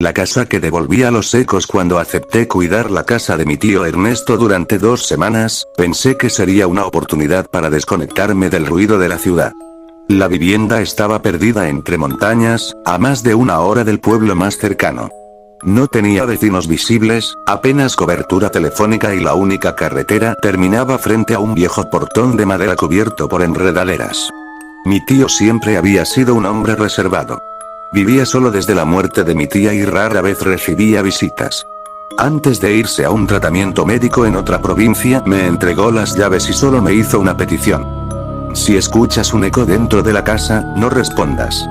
La casa que devolví a los ecos cuando acepté cuidar la casa de mi tío Ernesto durante 2 semanas, pensé que sería una oportunidad para desconectarme del ruido de la ciudad. La vivienda estaba perdida entre montañas, a más de 1 hora del pueblo más cercano. No tenía vecinos visibles, apenas cobertura telefónica y la única carretera terminaba frente a un viejo portón de madera cubierto por enredaderas. Mi tío siempre había sido un hombre reservado. Vivía solo desde la muerte de mi tía y rara vez recibía visitas. Antes de irse a un tratamiento médico en otra provincia, me entregó las llaves y solo me hizo una petición. Si escuchas un eco dentro de la casa, no respondas.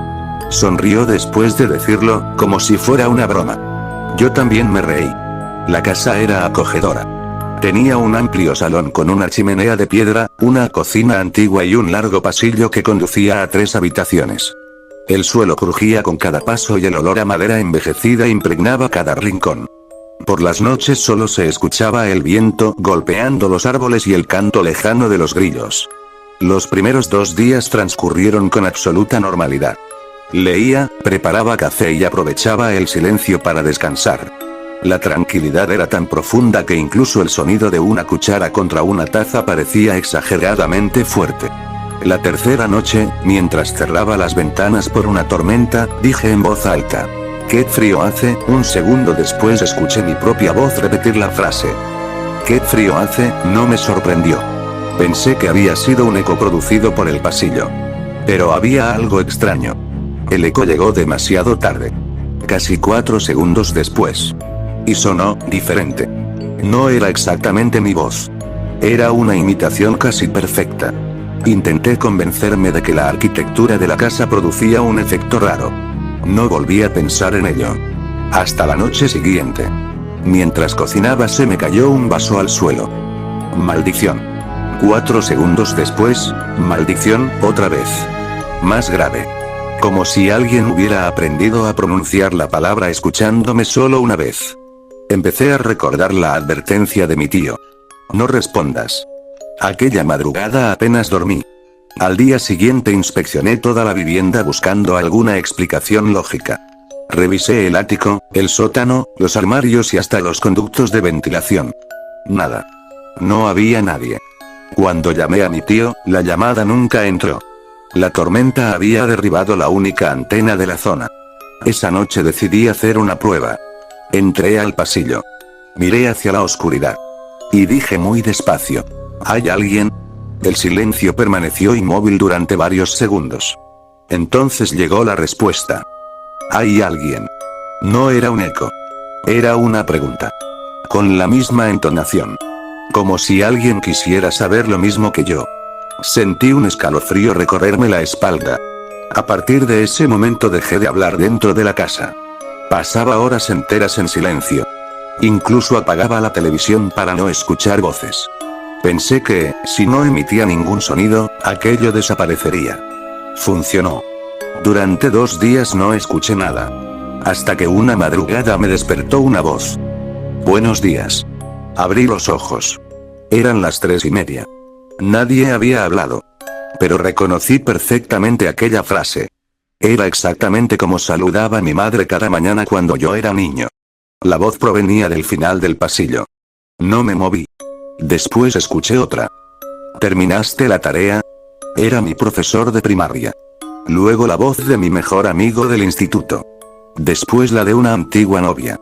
Sonrió después de decirlo, como si fuera una broma. Yo también me reí. La casa era acogedora. Tenía un amplio salón con una chimenea de piedra, una cocina antigua y un largo pasillo que conducía a 3 habitaciones. El suelo crujía con cada paso y el olor a madera envejecida impregnaba cada rincón. Por las noches solo se escuchaba el viento golpeando los árboles y el canto lejano de los grillos. Los primeros 2 días transcurrieron con absoluta normalidad. Leía, preparaba café y aprovechaba el silencio para descansar. La tranquilidad era tan profunda que incluso el sonido de una cuchara contra una taza parecía exageradamente fuerte. La tercera noche, mientras cerraba las ventanas por una tormenta, dije en voz alta: «¡Qué frío hace!». Un segundo después escuché mi propia voz repetir la frase. «¡Qué frío hace!». No me sorprendió. Pensé que había sido un eco producido por el pasillo. Pero había algo extraño. El eco llegó demasiado tarde. Casi 4 segundos después. Y sonó diferente. No era exactamente mi voz. Era una imitación casi perfecta. Intenté convencerme de que la arquitectura de la casa producía un efecto raro. No volví a pensar en ello. Hasta la noche siguiente. Mientras cocinaba se me cayó un vaso al suelo. Maldición. 4 segundos después, maldición, otra vez. Más grave. Como si alguien hubiera aprendido a pronunciar la palabra escuchándome solo una vez. Empecé a recordar la advertencia de mi tío. No respondas. Aquella madrugada apenas dormí. Al día siguiente inspeccioné toda la vivienda buscando alguna explicación lógica. Revisé el ático, el sótano, los armarios y hasta los conductos de ventilación. Nada. No había nadie. Cuando llamé a mi tío, la llamada nunca entró. La tormenta había derribado la única antena de la zona. Esa noche decidí hacer una prueba. Entré al pasillo. Miré hacia la oscuridad. Y dije muy despacio: ¿hay alguien? El silencio permaneció inmóvil durante varios segundos. Entonces llegó la respuesta. ¿Hay alguien? No era un eco. Era una pregunta. Con la misma entonación. Como si alguien quisiera saber lo mismo que yo. Sentí un escalofrío recorrerme la espalda. A partir de ese momento dejé de hablar dentro de la casa. Pasaba horas enteras en silencio. Incluso apagaba la televisión para no escuchar voces. Pensé que, si no emitía ningún sonido, aquello desaparecería. Funcionó. Durante 2 días no escuché nada. Hasta que una madrugada me despertó una voz. «Buenos días». Abrí los ojos. Eran las 3:30. Nadie había hablado. Pero reconocí perfectamente aquella frase. Era exactamente como saludaba mi madre cada mañana cuando yo era niño. La voz provenía del final del pasillo. No me moví. Después escuché otra. ¿Terminaste la tarea? Era mi profesor de primaria. Luego la voz de mi mejor amigo del instituto. Después la de una antigua novia.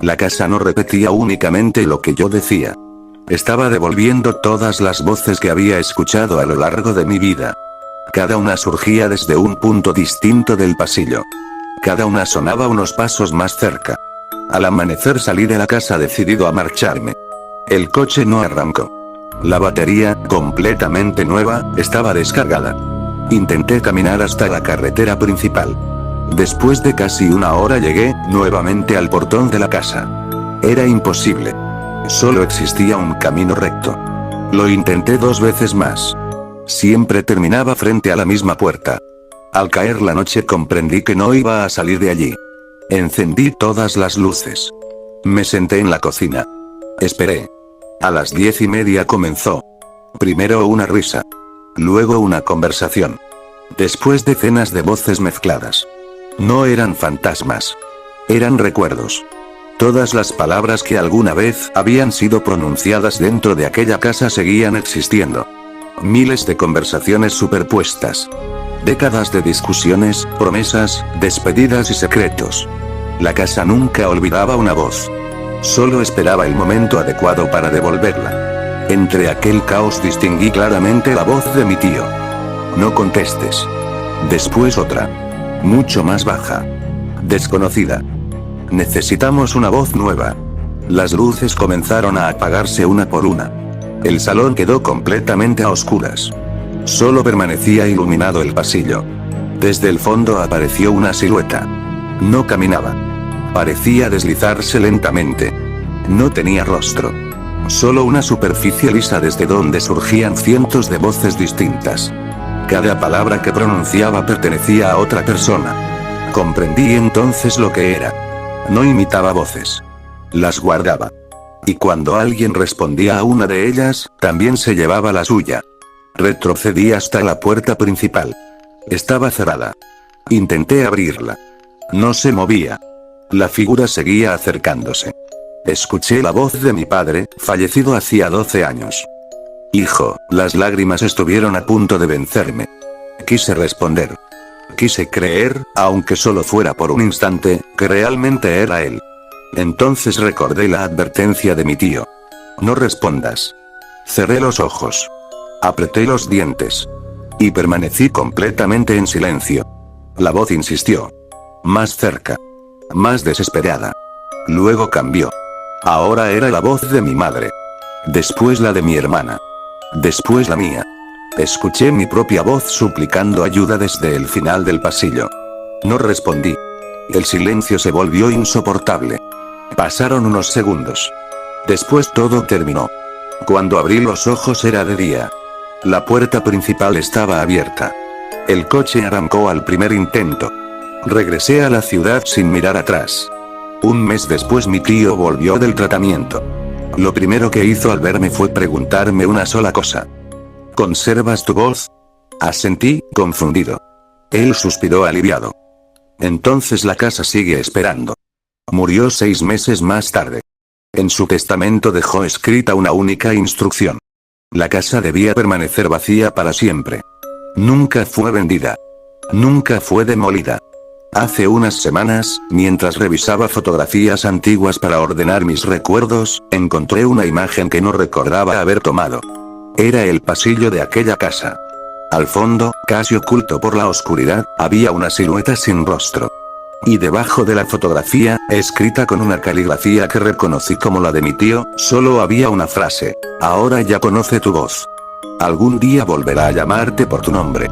La casa no repetía únicamente lo que yo decía. Estaba devolviendo todas las voces que había escuchado a lo largo de mi vida. Cada una surgía desde un punto distinto del pasillo. Cada una sonaba unos pasos más cerca. Al amanecer salí de la casa decidido a marcharme. El coche no arrancó. La batería, completamente nueva, estaba descargada. Intenté caminar hasta la carretera principal. Después de casi 1 hora llegué, nuevamente al portón de la casa. Era imposible. Solo existía un camino recto. Lo intenté 2 veces más. Siempre terminaba frente a la misma puerta. Al caer la noche comprendí que no iba a salir de allí. Encendí todas las luces. Me senté en la cocina. Esperé. A las 10:30 comenzó. Primero una risa. Luego una conversación. Después decenas de voces mezcladas. No eran fantasmas. Eran recuerdos. Todas las palabras que alguna vez habían sido pronunciadas dentro de aquella casa seguían existiendo. Miles de conversaciones superpuestas. Décadas de discusiones, promesas, despedidas y secretos. La casa nunca olvidaba una voz. Solo esperaba el momento adecuado para devolverla. Entre aquel caos distinguí claramente la voz de mi tío. No contestes. Después otra. Mucho más baja. Desconocida. Necesitamos una voz nueva. Las luces comenzaron a apagarse una por una. El salón quedó completamente a oscuras. Solo permanecía iluminado el pasillo. Desde el fondo apareció una silueta. No caminaba. Parecía deslizarse lentamente. No tenía rostro. Solo una superficie lisa desde donde surgían cientos de voces distintas. Cada palabra que pronunciaba pertenecía a otra persona. Comprendí entonces lo que era. No imitaba voces. Las guardaba. Y cuando alguien respondía a una de ellas, también se llevaba la suya. Retrocedí hasta la puerta principal. Estaba cerrada. Intenté abrirla. No se movía. La figura seguía acercándose. Escuché la voz de mi padre, fallecido hacía 12 años. Hijo, las lágrimas estuvieron a punto de vencerme. Quise responder. Quise creer, aunque solo fuera por un instante, que realmente era él. Entonces recordé la advertencia de mi tío. No respondas. Cerré los ojos. Apreté los dientes. Y permanecí completamente en silencio. La voz insistió. Más cerca. Más desesperada. Luego cambió. Ahora era la voz de mi madre. Después la de mi hermana. Después la mía. Escuché mi propia voz suplicando ayuda desde el final del pasillo. No respondí. El silencio se volvió insoportable. Pasaron unos segundos. Después todo terminó. Cuando abrí los ojos era de día. La puerta principal estaba abierta. El coche arrancó al primer intento. Regresé a la ciudad sin mirar atrás. Un mes después mi tío volvió del tratamiento. Lo primero que hizo al verme fue preguntarme una sola cosa. ¿Conservas tu voz? Asentí, confundido. Él suspiró aliviado. Entonces la casa sigue esperando. Murió 6 meses más tarde. En su testamento dejó escrita una única instrucción. La casa debía permanecer vacía para siempre. Nunca fue vendida. Nunca fue demolida. Hace unas semanas, mientras revisaba fotografías antiguas para ordenar mis recuerdos, encontré una imagen que no recordaba haber tomado. Era el pasillo de aquella casa. Al fondo, casi oculto por la oscuridad, había una silueta sin rostro. Y debajo de la fotografía, escrita con una caligrafía que reconocí como la de mi tío, solo había una frase. Ahora ya conoce tu voz. Algún día volverá a llamarte por tu nombre.